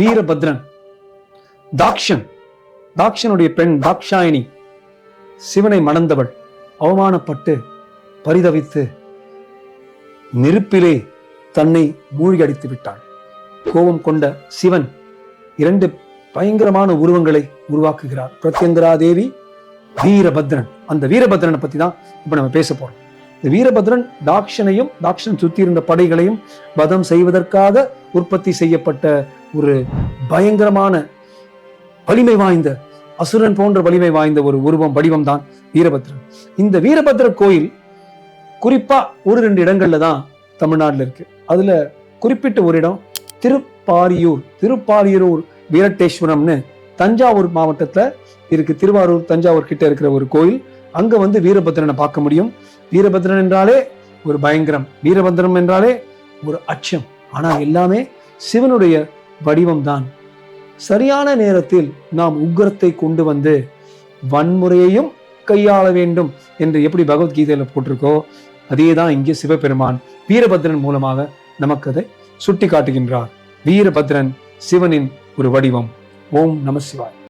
வீரபத்ரன், தாக்ஷனுடைய பெண் தாக்ஷாயினி சிவனை மணந்தவள் அவமானப்பட்டு பரிதவித்து நெருப்பிலே தன்னை மூழ்கடித்து விட்டாள். கோபம் கொண்ட சிவன் 2 பயங்கரமான உருவங்களை உருவாக்குகிறார். பிரத்யங்கரா தேவி, வீரபத்ரன். அந்த வீரபத்ரனை பத்தி தான் இப்ப நம்ம பேச போறோம். இந்த வீரபத்ரன் தாக்ஷன் சுத்தி இருந்த படைகளையும் வதம் செய்வதற்காக உற்பத்தி செய்யப்பட்ட ஒரு பயங்கரமான வலிமை வாய்ந்த அசுரன் போன்ற வலிமை வாய்ந்த ஒரு வடிவம் தான் வீரபத்ரன். இந்த வீரபத்ர கோயில் குறிப்பா 1-2 இடங்கள்ல தான் தமிழ்நாட்டில் இருக்கு. அதுல குறிப்பிட்ட ஒரு இடம் திருப்பாரியூர் வீரட்டேஸ்வரம்னு தஞ்சாவூர் மாவட்டத்துல இருக்கு. திருவாரூர் தஞ்சாவூர் கிட்ட இருக்கிற ஒரு கோயில். அங்க வீரபத்ரனை பார்க்க முடியும். வீரபத்ரன் என்றாலே ஒரு பயங்கரம், வீரபத்ரம் என்றாலே ஒரு அச்சம். ஆனா எல்லாமே சிவனுடைய வடிவம் தான். சரியான நேரத்தில் நாம் உக்கிரத்தை கொண்டு வந்து வன்முறையையும் கையாள வேண்டும் என்று எப்படி பகவத்கீதையில போட்டிருக்கோ அதேதான் இங்கே சிவபெருமான் வீரபத்ரன் மூலமாக நமக்கு அதை சுட்டி காட்டுகின்றார். வீரபத்ரன் சிவனின் ஒரு வடிவம். ஓம் நம சிவாய்.